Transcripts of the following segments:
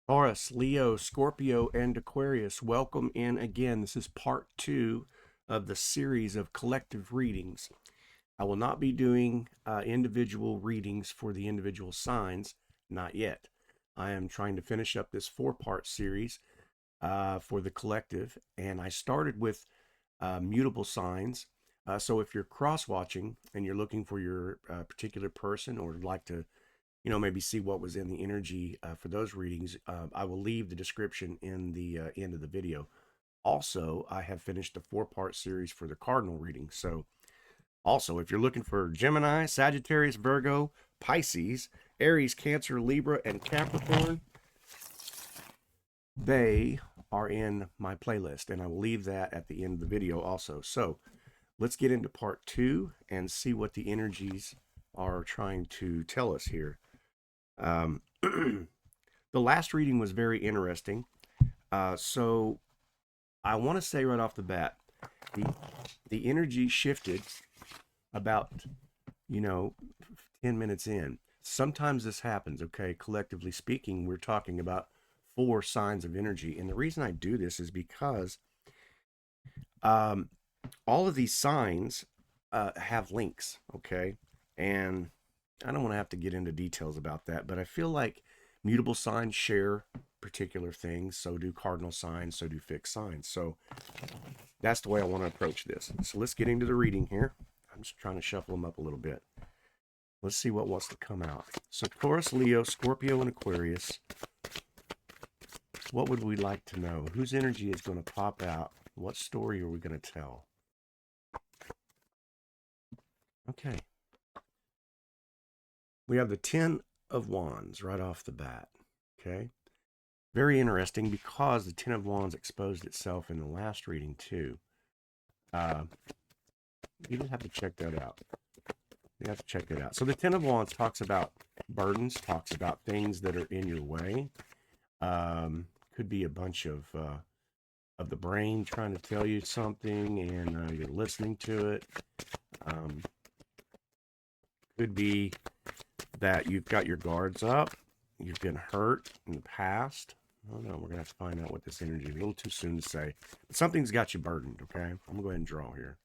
Taurus, Leo, Scorpio, and Aquarius, welcome in again. This is part 2 of the series of collective readings. I will not be doing individual readings for the individual signs, not yet. I am trying to finish up this 4-part series for the collective, and I started with mutable signs. So if you're cross-watching and you're looking for your particular person or would like to maybe see what was in the energy for those readings, I will leave the description in the end of the video. Also, I have finished the 4-part series for the cardinal reading. So also, if you're looking for Gemini, Sagittarius, Virgo, Pisces, Aries, Cancer, Libra, and Capricorn, they are in my playlist, and I will leave that at the end of the video also. So let's get into part 2 and see what the energies are trying to tell us here. The last reading was very interesting. So I want to say right off the bat, the energy shifted about, 10 minutes in. Sometimes this happens, okay? Collectively speaking, we're talking about 4 signs of energy. And the reason I do this is because all of these signs have links, okay? And I don't want to have to get into details about that, but I feel like mutable signs share particular things. So do cardinal signs, so do fixed signs. So that's the way I want to approach this. So let's get into the reading here. I'm just trying to shuffle them up a little bit. Let's see what wants to come out. So Taurus, Leo, Scorpio, and Aquarius. What would we like to know? Whose energy is going to pop out? What story are we going to tell? Okay. We have the 10 of Wands right off the bat, okay? Very interesting because the 10 of Wands exposed itself in the last reading too. You just have to check that out. You have to check that out. So the 10 of Wands talks about burdens, talks about things that are in your way. Could be a bunch of the brain trying to tell you something and you're listening to it. Could be that you've got your guards up, you've been hurt in the past. I don't know, we're going to have to find out what this energy is. A little too soon to say. But something's got you burdened, okay? I'm going to go ahead and draw here.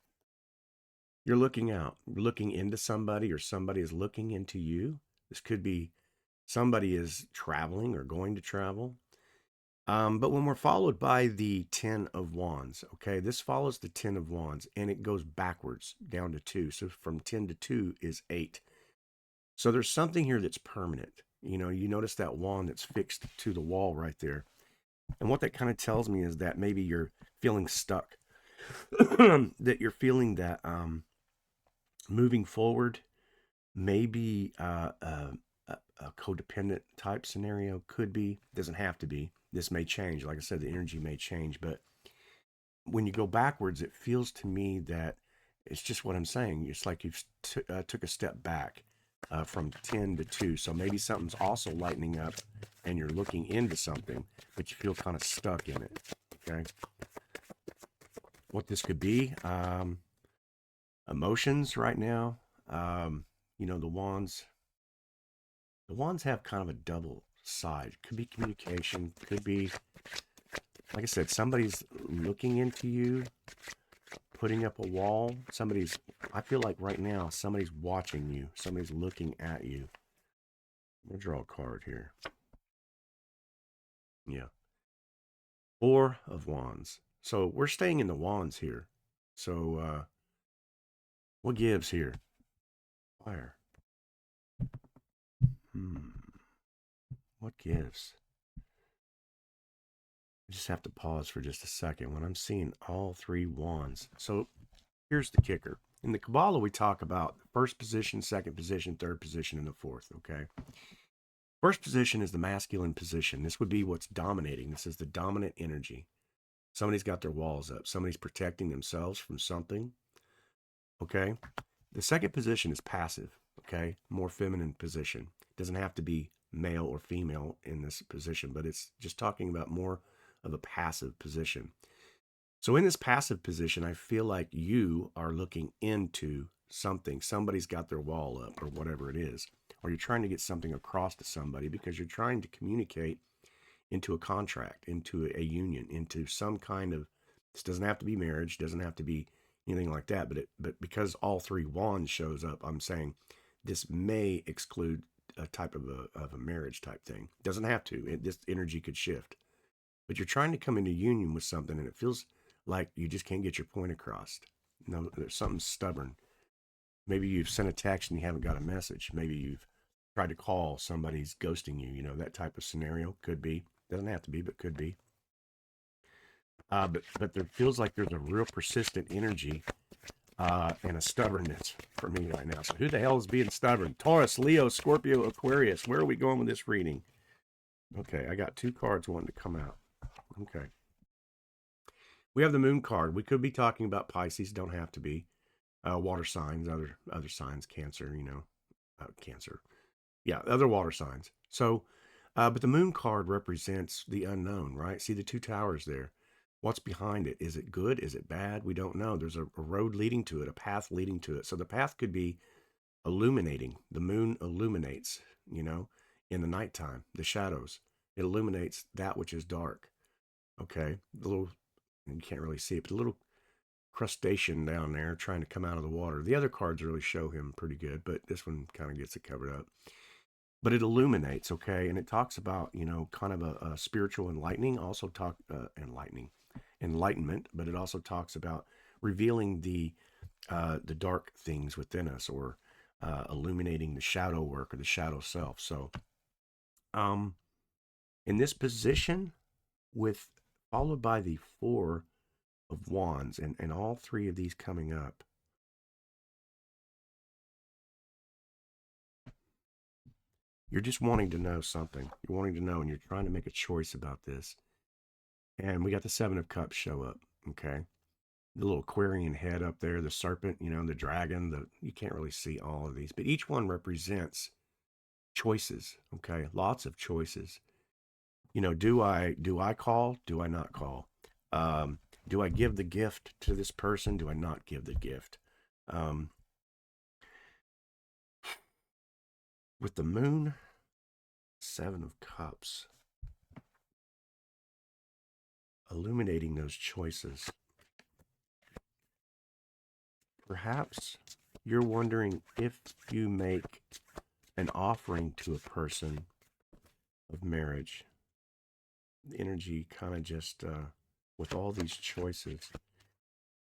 You're looking out. You're looking into somebody or somebody is looking into you. This could be somebody is traveling or going to travel. But when we're followed by the 10 of Wands, okay, this follows the 10 of Wands and it goes backwards down to 2. So from 10 to 2 is 8. So there's something here that's permanent. You notice that wand that's fixed to the wall right there. And what that kind of tells me is that maybe you're feeling stuck. That you're feeling that moving forward, maybe a codependent type scenario could be. Doesn't have to be. This may change. Like I said, the energy may change. But when you go backwards, it feels to me that it's just what I'm saying. It's like you've took a step back. From 10 to 2. So maybe something's also lightening up and you're looking into something, but you feel kind of stuck in it. Okay. What this could be, emotions right now. The wands have kind of a double side. Could be communication. Could be, like I said, somebody's looking into you, putting up a wall. I feel like right now, somebody's watching you. Somebody's looking at you. I'm going to draw a card here. Yeah. 4 of Wands. So we're staying in the Wands here. So what gives here? Fire. What gives? I just have to pause for just a second when I'm seeing all 3 wands. So here's the kicker. In the Kabbalah, we talk about the first position, second position, third position, and the fourth, okay? First position is the masculine position. This would be what's dominating. This is the dominant energy. Somebody's got their walls up. Somebody's protecting themselves from something, okay? The second position is passive, okay? More feminine position. It doesn't have to be male or female in this position, but it's just talking about more of a passive position. So in this passive position, I feel like you are looking into something. Somebody's got their wall up or whatever it is, or you're trying to get something across to somebody because you're trying to communicate into a contract, into a union, into some kind of, this doesn't have to be marriage, doesn't have to be anything like that, but because all three wands shows up, I'm saying this may exclude a type of a marriage type thing. Doesn't have to. This energy could shift. But you're trying to come into union with something, and it feels like you just can't get your point across. No, there's something stubborn. Maybe you've sent a text and you haven't got a message. Maybe you've tried to call, somebody's ghosting you. You know, that type of scenario could be. Doesn't have to be, but could be. But there feels like there's a real persistent energy and a stubbornness for me right now. So who the hell is being stubborn? Taurus, Leo, Scorpio, Aquarius. Where are we going with this reading? Okay, I got two cards wanting to come out. Okay. We have the moon card. We could be talking about Pisces. Don't have to be. Water signs, other signs, Cancer, you know. Cancer. Yeah, other water signs. So, but the moon card represents the unknown, right? See the two towers there. What's behind it? Is it good? Is it bad? We don't know. There's a road leading to it, a path leading to it. So the path could be illuminating. The moon illuminates, you know, in the nighttime, the shadows. It illuminates that which is dark. Okay. The little, you can't really see it, but the little crustacean down there trying to come out of the water. The other cards really show him pretty good, but this one kind of gets it covered up. But it illuminates, okay? And it talks about, you know, kind of a spiritual enlightening, also enlightenment, but it also talks about revealing the dark things within us, or illuminating the shadow work or the shadow self. So in this position, with followed by the Four of Wands, and all three of these coming up, you're just wanting to know something. You're wanting to know, and you're trying to make a choice about this. And we got the Seven of Cups show up, okay? The little Aquarian head up there, the serpent, you know, the dragon, you can't really see all of these, but each one represents choices, okay? Lots of choices. You know, do I call? Do I not call? Do I give the gift to this person? Do I not give the gift? With the moon, Seven of Cups, illuminating those choices. Perhaps you're wondering, if you make an offering to a person of marriage, the energy kind of just, with all these choices,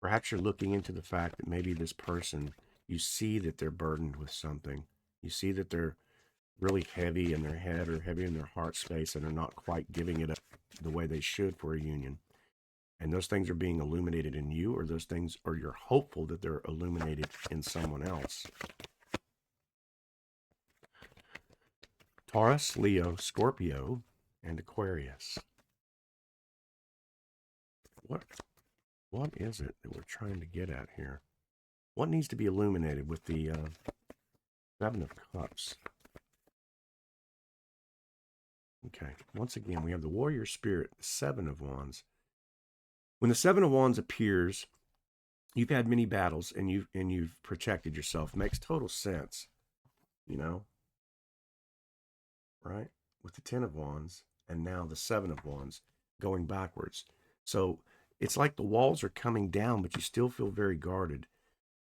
perhaps you're looking into the fact that maybe this person, you see that they're burdened with something. You see that they're really heavy in their head or heavy in their heart space, and they're not quite giving it up the way they should for a union. And those things are being illuminated in you, or those things, or you're hopeful that they're illuminated in someone else. Taurus, Leo, Scorpio, and Aquarius. What is it that we're trying to get at here? What needs to be illuminated with the Seven of Cups? Okay, once again, we have the warrior spirit, the Seven of Wands. When the Seven of Wands appears, you've had many battles, and you've protected yourself. It makes total sense, you know, right? With the Ten of Wands and now the Seven of Wands going backwards. So it's like the walls are coming down, but you still feel very guarded.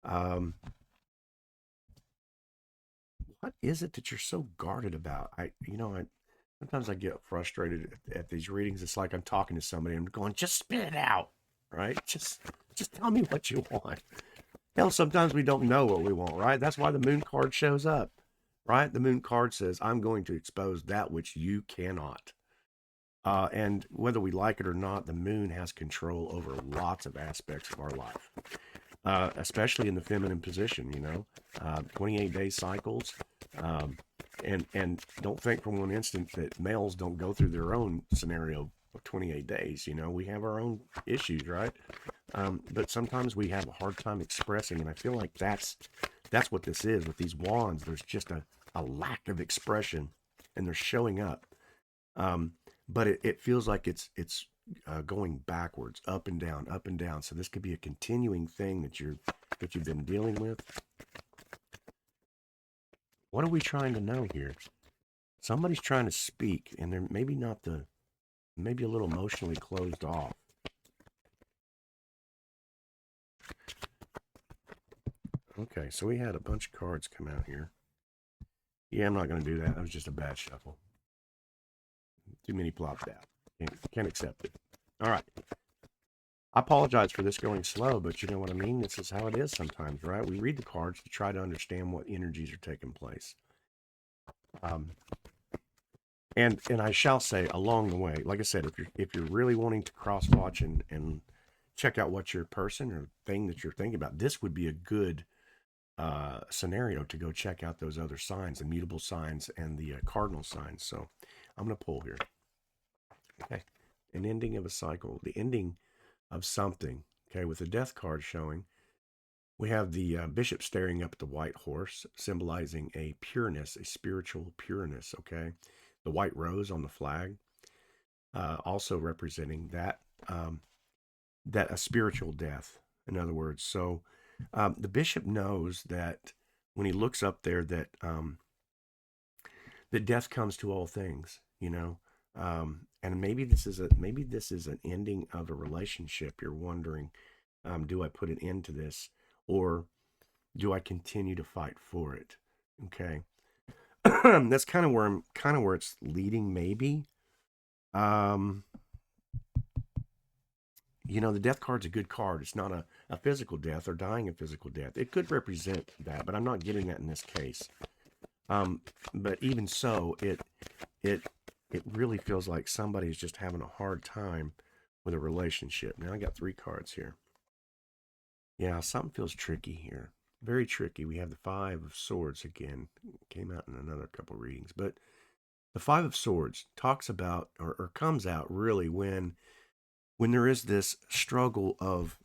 What is it that you're so guarded about? Sometimes I get frustrated at these readings. It's like I'm talking to somebody and I'm going, just spit it out, right? Just tell me what you want. Hell, sometimes we don't know what we want, right? That's why the moon card shows up, right? The moon card says, I'm going to expose that which you cannot. And whether we like it or not, the moon has control over lots of aspects of our life, especially in the feminine position, 28-day cycles. And don't think for one instant that males don't go through their own scenario of 28 days. We have our own issues, right? But sometimes we have a hard time expressing, and I feel like that's what this is with these wands. There's just a lack of expression, and they're showing up. But it feels like it's going backwards, up and down, up and down. So this could be a continuing thing that you've been dealing with. What are we trying to know here? Somebody's trying to speak, and they're maybe not the maybe a little emotionally closed off. Okay, so we had a bunch of cards come out here. Yeah, I'm not going to do that. That was just a bad shuffle. Too many plopped out. Can't accept it. All right. I apologize for this going slow, but you know what I mean? This is how it is sometimes, right? We read the cards to try to understand what energies are taking place. And I shall say along the way, like I said, if you're really wanting to cross watch and check out what your person or thing that you're thinking about, this would be a good scenario to go check out those other signs, the mutable signs and the cardinal signs. So I'm going to pull here. Okay. An ending of a cycle, the ending of something. Okay. With the death card showing, we have the bishop staring up at the white horse, symbolizing a pureness, a spiritual pureness. Okay. The white rose on the flag, also representing that, that a spiritual death, in other words. So the bishop knows that when he looks up there that that death comes to all things, you know. And maybe this is an ending of a relationship. You're wondering, do I put an end to this, or do I continue to fight for it? Okay. That's kind of where it's leading, maybe. You know, the death card's a good card. It's not a physical death or dying a physical death. It could represent that, but I'm not getting that in this case. But even so, it really feels like somebody's just having a hard time with a relationship. Now I got 3 cards here. Yeah, something feels tricky here. Very tricky. We have the 5 of Swords again. Came out in another couple readings. But the 5 of Swords talks about, or comes out really when there is this struggle of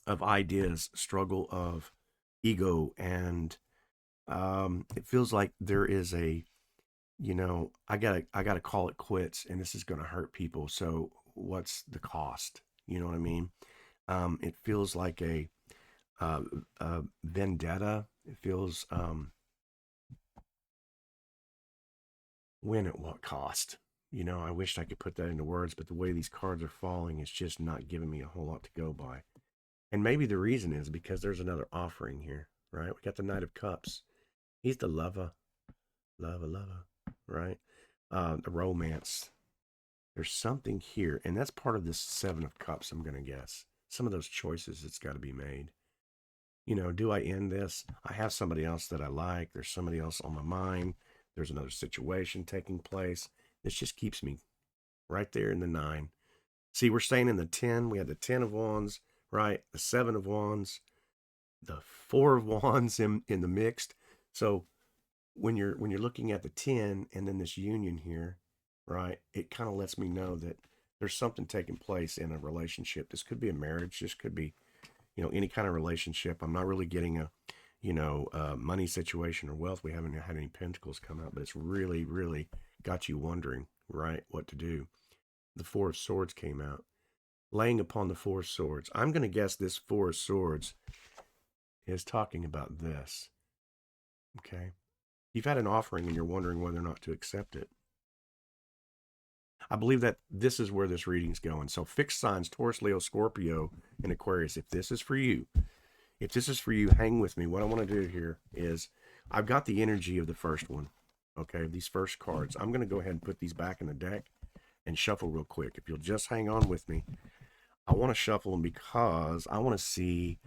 ideas, struggle of ego, and it feels like there is a, you know, I gotta call it quits, and this is going to hurt people. So what's the cost? You know what I mean? It feels like a vendetta. It feels when at what cost? You know, I wish I could put that into words, but the way these cards are falling, it's just not giving me a whole lot to go by. And maybe the reason is because there's another offering here, right? We got the Knight of Cups. He's the lover, right? The romance. There's something here, and that's part of this 7 of Cups, I'm going to guess. Some of those choices that's got to be made. You know, do I end this? I have somebody else that I like. There's somebody else on my mind. There's another situation taking place. This just keeps me right there in the 9. See, we're staying in the 10. We had the 10 of Wands, right? The 7 of Wands, the 4 of Wands in the mixed. So when you're looking at the 10 and then this union here, right, it kind of lets me know that there's something taking place in a relationship. This could be a marriage. This could be, you know, any kind of relationship. I'm not really getting a, you know, money situation or wealth. We haven't had any pentacles come out, but it's really, really got you wondering, right, what to do. The 4 of Swords came out. Laying upon the 4 of Swords. I'm going to guess this 4 of Swords is talking about this. Okay. You've had an offering and you're wondering whether or not to accept it. I believe that this is where this reading's going. So fixed signs, Taurus, Leo, Scorpio, and Aquarius. If this is for you, hang with me. What I want to do here is I've got the energy of the first one. Okay. These first cards. I'm going to go ahead and put these back in the deck and shuffle real quick. If you'll just hang on with me, I want to shuffle them because I want to see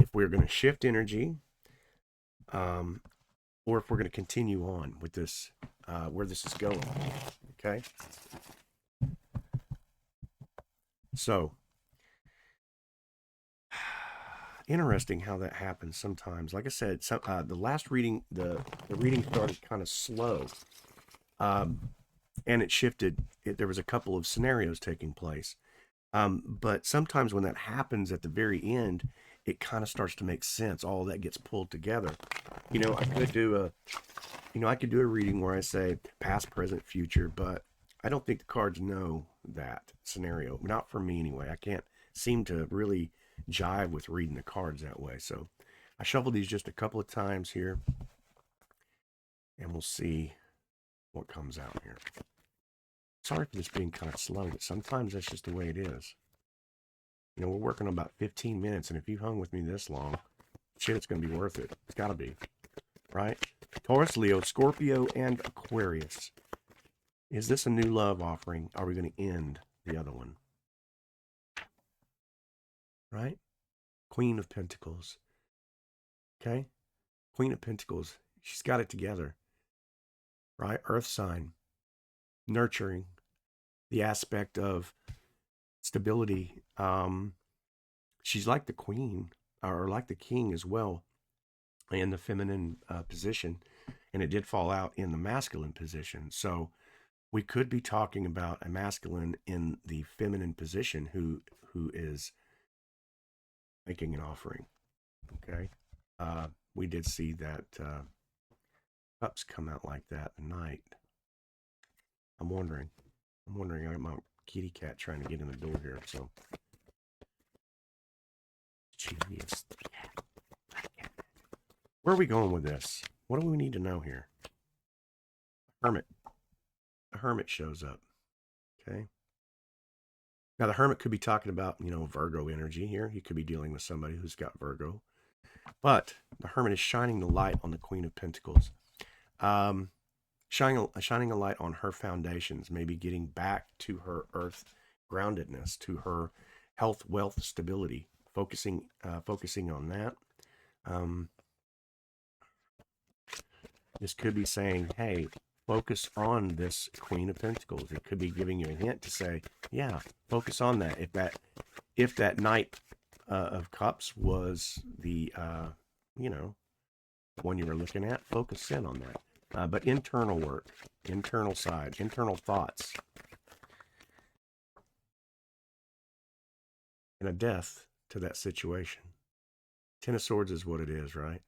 if we're going to shift energy, or if we're going to continue on with this, where this is going. Okay. So interesting how that happens sometimes. Like I said, the last reading, the reading started kind of slow, and it shifted. There was a couple of scenarios taking place. But sometimes when that happens at the very end, it kind of starts to make sense. All that gets pulled together. You know, I could do a reading where I say past, present, future, but I don't think the cards know that scenario. Not for me anyway. I can't seem to really jive with reading the cards that way. So I shuffled these just a couple of times here, and we'll see what comes out here. Sorry for this being kind of slow, but sometimes that's just the way it is. You know, we're working on about 15 minutes, and if you hung with me this long, shit, it's going to be worth it. It's got to be, right? Taurus, Leo, Scorpio, and Aquarius. Is this a new love offering? Are we going to end the other one? Right? Queen of Pentacles. Okay? Queen of Pentacles. She's got it together. Right? Earth sign. Nurturing. The aspect of stability. She's like the queen, or like the king as well, in the feminine position. And it did fall out in the masculine position. So we could be talking about a masculine in the feminine position who is making an offering. Okay. We did see that cups come out like that tonight. I'm wondering. I got my kitty cat trying to get in the door here. So, jeez. Where are we going with this? What do we need to know here? Hermit. A hermit shows up. Okay. Now, the hermit could be talking about, you know, Virgo energy here. He could be dealing with somebody who's got Virgo. But the hermit is shining the light on the Queen of Pentacles. Shining a light on her foundations, maybe getting back to her earth groundedness, to her health, wealth, stability, focusing on that. This could be saying, hey, focus on this Queen of Pentacles. It could be giving you a hint to say, yeah, focus on that. If that Knight of Cups was the, you know, one you were looking at, focus in on that. But internal work, internal side, internal thoughts. And a death to that situation. Ten of Swords is what it is, right?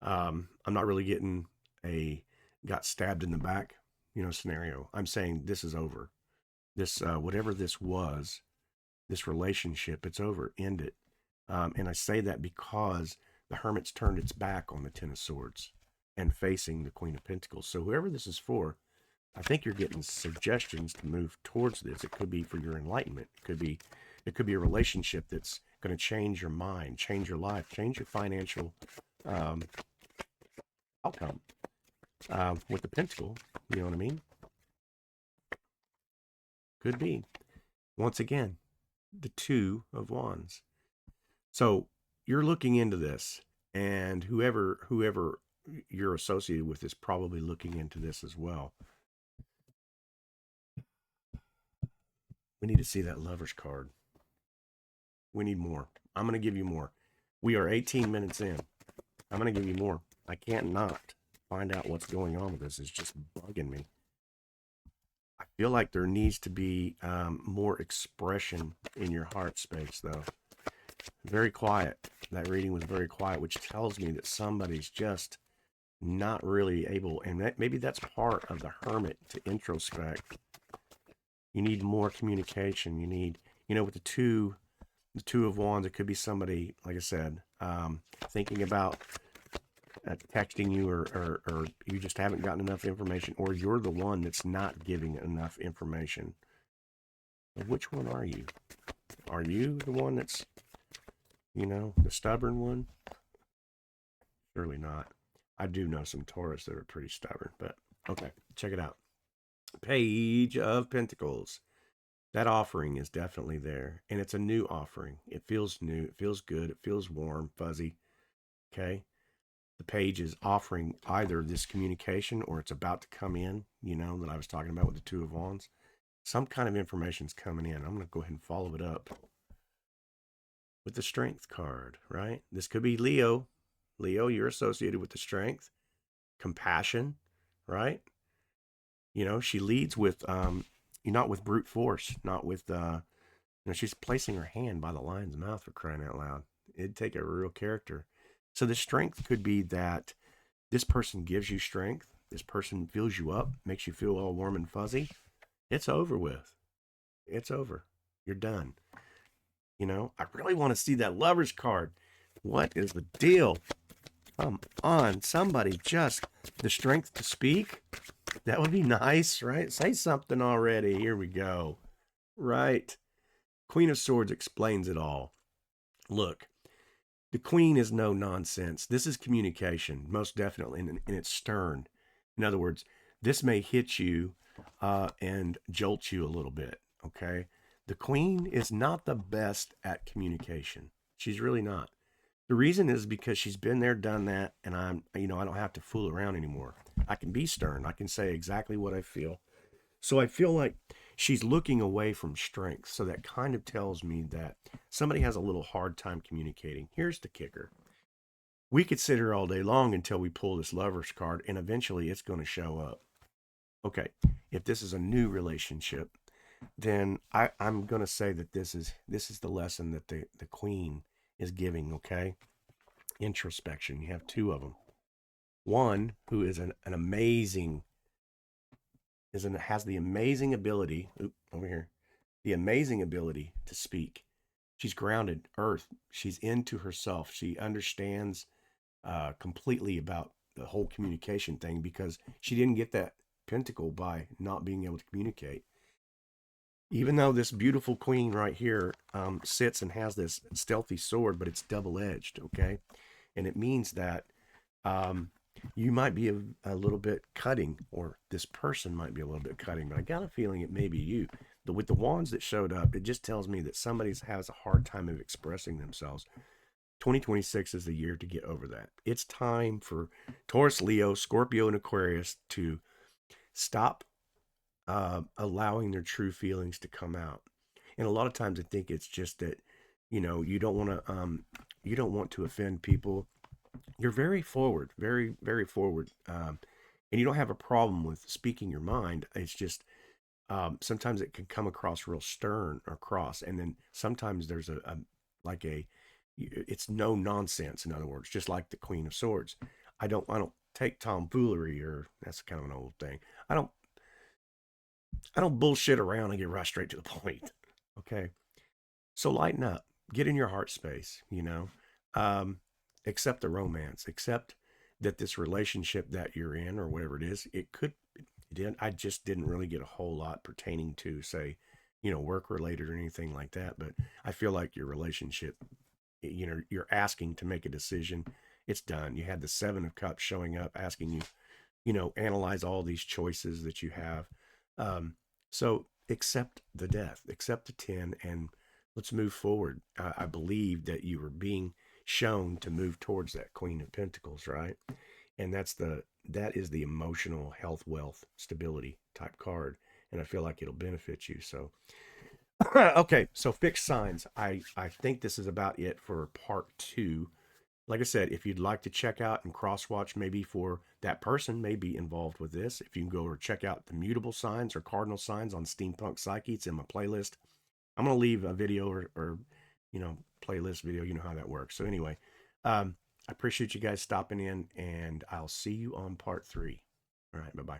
I'm not really getting a got stabbed in the back, you know, scenario. I'm saying this is over. This, whatever this was, this relationship, it's over. End it. And I say that because the Hermit's turned its back on the Ten of Swords and facing the Queen of Pentacles. So whoever this is for, I think you're getting suggestions to move towards this. It could be for your enlightenment. It could be a relationship that's going to change your mind, change your life, change your financial outcome. With the Pentacle, you know what I mean? Could be. Once again, the Two of Wands. So you're looking into this, and whoever you're associated with is probably looking into this as well. We need to see that Lover's card. We need more. I'm going to give you more. We are 18 minutes in. I'm going to give you more. I can't not find out what's going on with this. It's just bugging me. I feel like there needs to be more expression in your heart space, though. Very quiet. That reading was very quiet, which tells me that somebody's just not really able, and maybe that's part of the Hermit, to introspect. You need more communication. You need, you know, with the Two of Wands, it could be somebody, like I said, thinking about texting you, or you just haven't gotten enough information, or you're the one that's not giving enough information. But which one are you? Are you the one that's, you know, the stubborn one? Surely not. I do know some Taurus that are pretty stubborn, but okay, check it out. Page of Pentacles. That offering is definitely there, and it's a new offering. It feels new. It feels good. It feels warm, fuzzy. Okay. The page is offering either this communication, or it's about to come in, you know, that I was talking about with the Two of Wands. Some kind of information's coming in. I'm going to go ahead and follow it up with the Strength card, right? This could be Leo. Leo, you're associated with the Strength, compassion, right? You know, she leads with, not with brute force, not with, you know, she's placing her hand by the lion's mouth, for crying out loud. It'd take a real character. So the Strength could be that this person gives you strength. This person fills you up, makes you feel all warm and fuzzy. It's over with. It's over. You're done. You know, I really want to see that Lover's card. What is the deal? Come on, somebody, just the strength to speak. That would be nice, right? Say something already. Here we go. Right. Queen of Swords explains it all. Look, the Queen is no nonsense. This is communication, most definitely, and it's stern. In other words, this may hit you and jolt you a little bit, okay? The Queen is not the best at communication. She's really not. The reason is because she's been there, done that, and I don't have to fool around anymore. I can be stern. I can say exactly what I feel. So I feel like she's looking away from strength. So that kind of tells me that somebody has a little hard time communicating. Here's the kicker. We could sit here all day long until we pull this Lover's card, and eventually it's going to show up. Okay, if this is a new relationship, then I'm going to say that this is the lesson that the Queen is giving, okay? Introspection. You have two of them. One who is an amazing has the amazing ability, over here, the amazing ability to speak. She's grounded, earth. She's into herself. She understands completely about the whole communication thing because she didn't get that pentacle by not being able to communicate. Even though this beautiful queen right here sits and has this stealthy sword, but it's double-edged, okay? And it means that you might be a little bit cutting, or this person might be a little bit cutting, but I got a feeling it may be you. With the wands that showed up, it just tells me that somebody has a hard time of expressing themselves. 2026 is the year to get over that. It's time for Taurus, Leo, Scorpio, and Aquarius to stop allowing their true feelings to come out. And a lot of times I think it's just that, you don't want to offend people. You're very forward, very, very forward. And you don't have a problem with speaking your mind. It's just sometimes it can come across real stern or cross. And then sometimes there's it's no nonsense. In other words, just like the Queen of Swords. I don't take tomfoolery, or that's kind of an old thing. I don't bullshit around and get right straight to the point. Okay. So lighten up, get in your heart space, accept the romance, accept that this relationship that you're in or whatever it is, I just didn't really get a whole lot pertaining to, say, work related or anything like that. But I feel like your relationship, you're asking to make a decision. It's done. You had the 7 of Cups showing up, asking you, analyze all these choices that you have. So accept the death, accept the 10, and let's move forward. I believe that you were being shown to move towards that Queen of Pentacles, right? And that is the emotional health, wealth, stability type card. And I feel like it'll benefit you. So, okay. So fixed signs. I think this is about it for part 2. Like I said, if you'd like to check out and cross watch, maybe for that person may be involved with this, if you can go or check out the mutable signs or cardinal signs on steampunkpsyche, it's in my playlist. I'm going to leave a video or playlist video. You know how that works. So anyway, I appreciate you guys stopping in, and I'll see you on part 3. All right. Bye-bye.